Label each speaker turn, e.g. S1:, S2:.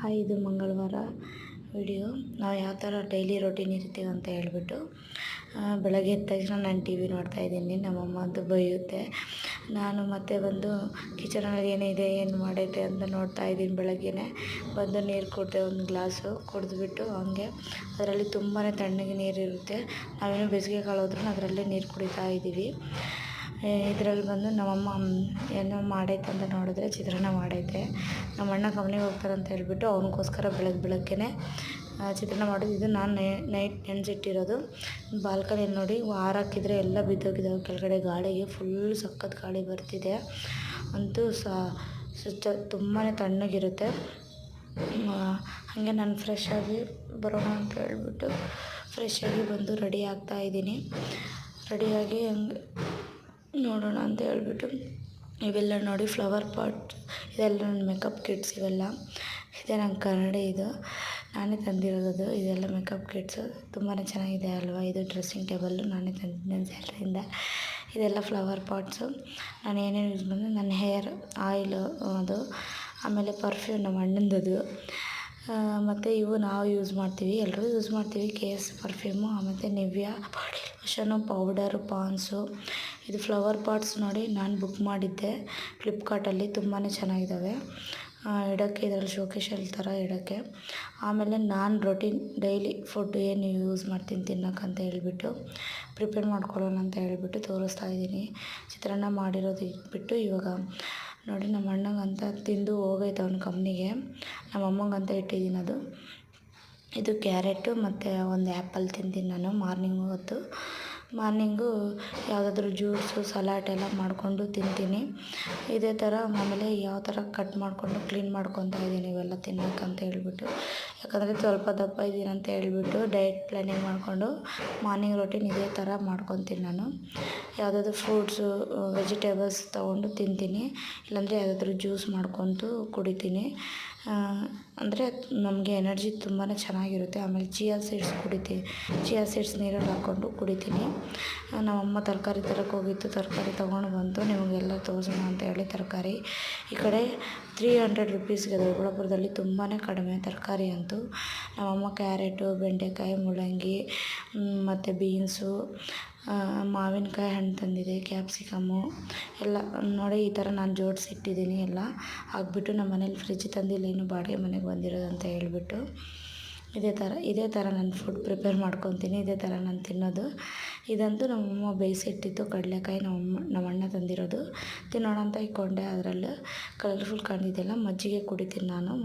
S1: Hi, ಇದು ಮಂಗಳವಾರ video. ನಾವು ಯಾವ ಥರ ಡೈಲಿ ರೊಟೀನ್ ಇರ್ತೀವಿ ಅಂತ ಹೇಳ್ಬಿಟ್ಟು ಬೆಳಗ್ಗೆ ಎದ್ದ ತಕ್ಷಣ ನಾನು ಟಿ ವಿ ನೋಡ್ತಾಯಿದ್ದೀನಿ. ನಮ್ಮಮ್ಮ ಅಂತೂ ಬೈಯುತ್ತೆ. ನಾನು ಮತ್ತೆ ಬಂದು ಕಿಚನಲ್ಲಿ ಏನಿದೆ ಏನು ಮಾಡೈತೆ ಅಂತ ನೋಡ್ತಾಯಿದ್ದೀನಿ. ಬೆಳಗ್ಗೆನೇ ಬಂದು ನೀರು ಕುಡಿದೆ, ಒಂದು ಗ್ಲಾಸು ಕುಡಿದ್ಬಿಟ್ಟು ಹಂಗೆ ಅದರಲ್ಲಿ ತುಂಬಾ ತಣ್ಣಗೆ ನೀರಿರುತ್ತೆ. ನಾವೇನೋ ಬೇಸಿಗೆ ಕಾಲ ಹೋದ್ರೂ ಅದರಲ್ಲೇ ನೀರು ಕುಡಿತಾ ಇದ್ದೀವಿ. ಇದರಲ್ಲಿ ಬಂದು ನಮ್ಮಮ್ಮ ಏನೋ ಮಾಡೈತೆ ಅಂತ ನೋಡಿದ್ರೆ ಚಿತ್ರಾನ್ನ ಮಾಡೈತೆ. ನಮ್ಮ ಅಣ್ಣ ಕಂಪ್ನಿಗೆ ಹೋಗ್ತಾರೆ ಅಂತ ಹೇಳ್ಬಿಟ್ಟು ಅವನಿಗೋಸ್ಕರ ಬೆಳಗ್ಗೆನೇ ಚಿತ್ರಾನ್ನ ಮಾಡೋದು. ಇದು ನಾನು ನೈಟ್ ನೆನೆಸಿಟ್ಟಿರೋದು. ಬಾಲ್ಕನಿಯಲ್ಲಿ ನೋಡಿ ಹಾಕಿದರೆ ಎಲ್ಲ ಬಿದ್ದೋಗಿದ್ದಾವೆ ಕೆಳಗಡೆ. ಗಾಳಿಗೆ ಫುಲ್ ಸಖತ್ ಗಾಳಿ ಬರ್ತಿದೆ. ಅಂತೂ ತುಂಬಾ ತಣ್ಣಗಿರುತ್ತೆ. ಹಾಗೆ ನಾನು ಫ್ರೆಶ್ ಆಗಿ ಬರೋಣ ಅಂತ ಹೇಳ್ಬಿಟ್ಟು ಫ್ರೆಶ್ ಆಗಿ ಬಂದು ರೆಡಿ ಆಗ್ತಾಯಿದ್ದೀನಿ. ರೆಡಿಯಾಗಿ ಹಂಗೆ ನೋಡೋಣ ಅಂತ ಹೇಳ್ಬಿಟ್ಟು ಇವೆಲ್ಲ ನೋಡಿ ಫ್ಲವರ್ ಪಾಟ್, ಇದೆಲ್ಲ ನನ್ನ ಮೇಕಪ್ ಕಿಟ್ಸ್. ಇವೆಲ್ಲ ಇದೆ ನನ್ನ ಕನ್ನಡಿ. ಇದು ನಾನೇ ತಂದಿರೋದು. ಇದೆಲ್ಲ ಮೇಕಪ್ ಕಿಟ್ಸು ತುಂಬಾ ಚೆನ್ನಾಗಿದೆ ಅಲ್ವಾ. ಇದು ಡ್ರೆಸ್ಸಿಂಗ್ ಟೇಬಲ್ಲು ನಾನೇ ತಂದಿದ್ದೀನಿ ಸ್ಯಾಲ್ರಿಯಿಂದ. ಇದೆಲ್ಲ ಫ್ಲವರ್ ಪಾಟ್ಸು. ನಾನು ಏನೇನು ಯೂಸ್ ಮಾಡಿದೆ, ನನ್ನ ಹೇರ್ ಆಯಿಲು ಅದು, ಆಮೇಲೆ ಪರ್ಫ್ಯೂಮ್ ನಮ್ಮ ಅಣ್ಣಂದದು, ಮತ್ತು ಇವು ನಾವು ಯೂಸ್ ಮಾಡ್ತೀವಿ, ಎಲ್ಲರೂ ಯೂಸ್ ಮಾಡ್ತೀವಿ. KS ಪರ್ಫ್ಯೂಮು, ಆಮೇಲೆ ನಿವ್ಯಾ ಬಾಡಿ ಲೋಷನು, ಪೌಡರು, ಪಾನ್ಸು. ಇದು ಫ್ಲವರ್ ಪಾಟ್ಸ್ ನೋಡಿ ನಾನು ಬುಕ್ ಮಾಡಿದ್ದೆ ಫ್ಲಿಪ್ಕಾರ್ಟಲ್ಲಿ. ತುಂಬಾ ಚೆನ್ನಾಗಿದ್ದಾವೆ ಇಡೋಕ್ಕೆ. ಇದರಲ್ಲಿ ಶೋಕೇಶಲ್ಲಿ ಥರ ಇಡೋಕ್ಕೆ. ಆಮೇಲೆ ನಾನು ರೊಟೀನ್ ಡೈಲಿ ಫುಡ್ ಏನು ಯೂಸ್ ಮಾಡ್ತೀನಿ ತಿನ್ನೋಕ್ಕಂತ ಹೇಳ್ಬಿಟ್ಟು ಪ್ರಿಪೇರ್ ಮಾಡ್ಕೊಳ್ಳೋಣ ಅಂತ ಹೇಳ್ಬಿಟ್ಟು ತೋರಿಸ್ತಾ ಇದ್ದೀನಿ. ಚಿತ್ರಾನ್ನ ಮಾಡಿರೋದು ಇಟ್ಬಿಟ್ಟು ಇವಾಗ ನೋಡಿ ನಮ್ಮ ಅಣ್ಣಂಗಂತ ತಿಂದು ಹೋಗೈತೆ ಅವ್ನ ಕಂಪ್ನಿಗೆ. ನಮ್ಮ ಅಮ್ಮಂಗಂತ ಇಟ್ಟಿದ್ದೀನಿ ಅದು. ಇದು ಕ್ಯಾರೆಟು ಮತ್ತು ಒಂದು ಆ್ಯಪಲ್ ತಿಂತೀನಿ ನಾನು ಮಾರ್ನಿಂಗು ಯಾವುದಾದ್ರೂ ಜ್ಯೂಸು ಸಲಾಡ್ ಎಲ್ಲ ಮಾಡಿಕೊಂಡು ತಿಂತೀನಿ. ಇದೇ ಥರ ಆಮೇಲೆ ಯಾವ ಥರ ಕಟ್ ಮಾಡಿಕೊಂಡು ಕ್ಲೀನ್ ಮಾಡ್ಕೊತಾ ಇದ್ದೀನಿ ಇವೆಲ್ಲ ತಿನ್ನೋಕ್ಕಂತ ಹೇಳ್ಬಿಟ್ಟು. ಯಾಕಂದರೆ ಸ್ವಲ್ಪ ದಪ್ಪ ಇದ್ದೀನಿ ಅಂತ ಹೇಳ್ಬಿಟ್ಟು ಡಯಟ್ ಪ್ಲ್ಯಾನಿಂಗ್ ಮಾಡಿಕೊಂಡು ಮಾರ್ನಿಂಗ್ ರೊಟೀನ್ ಇದೇ ಥರ ಮಾಡ್ಕೊತೀನಿ ನಾನು. ಯಾವುದಾದ್ರೂ ಫ್ರೂಟ್ಸು ವೆಜಿಟೇಬಲ್ಸ್ ತೊಗೊಂಡು ತಿಂತೀನಿ, ಇಲ್ಲಾಂದರೆ ಯಾವುದಾದ್ರೂ ಜ್ಯೂಸ್ ಮಾಡ್ಕೊತು ಕುಡಿತೀನಿ. ಅಂದರೆ ನಮಗೆ ಎನರ್ಜಿ ತುಂಬಾ ಚೆನ್ನಾಗಿರುತ್ತೆ. ಆಮೇಲೆ ಚಿಯಾ ಸೀಡ್ಸ್ ನೀರಲ್ಲಿ ಹಾಕ್ಕೊಂಡು ಕುಡಿತೀನಿ. ನಮ್ಮಮ್ಮ ತರಕಾರಿ ತರಕ್ಕೆ ಹೋಗಿತ್ತು, ತರಕಾರಿ ತೊಗೊಂಡು ಬಂತು. ನಿಮಗೆಲ್ಲ ತೋರಿಸೋಣ ಅಂತ ಹೇಳಿ ತರಕಾರಿ ಈ ಕಡೆ 300 ರುಪೀಸ್ಗೆ ಅದು ಯಲ್ಲಾಪುರದಲ್ಲಿ ತುಂಬಾ ಕಡಿಮೆ ತರಕಾರಿ ಅಂತೂ. ನಮ್ಮಮ್ಮ ಕ್ಯಾರೆಟು, ಬೆಂಡೆಕಾಯಿ, ಮೂಲಂಗಿ ಮತ್ತು ಬೀನ್ಸು, ಮಾವಿನಕಾಯಿ ಹಣ್ಣು ತಂದಿದೆ, ಕ್ಯಾಪ್ಸಿಕಮ್ಮು ಎಲ್ಲ ನೋಡಿ ಈ ಥರ ನಾನು ಜೋಡಿಸಿಟ್ಟಿದ್ದೀನಿ. ಎಲ್ಲ ಹಾಕ್ಬಿಟ್ಟು ನಮ್ಮ ಮನೇಲಿ ಫ್ರಿಜ್ ತಂದಿಲ್ಲ, ಇನ್ನು ಬಾಡಿಗೆ ಮನೆಗೆ ಬಂದಿರೋದು ಅಂತ ಹೇಳ್ಬಿಟ್ಟು ಇದೇ ಥರ ನಾನು ಫುಡ್ ಪ್ರಿಪೇರ್ ಮಾಡ್ಕೊತೀನಿ. ಇದೇ ಥರ ನಾನು ತಿನ್ನೋದು. ಇದಂತೂ ನಮ್ಮಮ್ಮ ಬೇಯಿಸಿಟ್ಟಿತ್ತು ಕಡಲೆಕಾಯಿ, ನಮ್ಮ ಅಣ್ಣ ತಂದಿರೋದು. ತಿನ್ನೋಣ ಅಂತ ಇಟ್ಕೊಂಡೆ. ಅದರಲ್ಲೂ ಕಲರ್ಫುಲ್ ಕಾಣಿದೆಯಲ್ಲ, ಮಜ್ಜಿಗೆ ಕುಡಿತೀನಿ ನಾನು.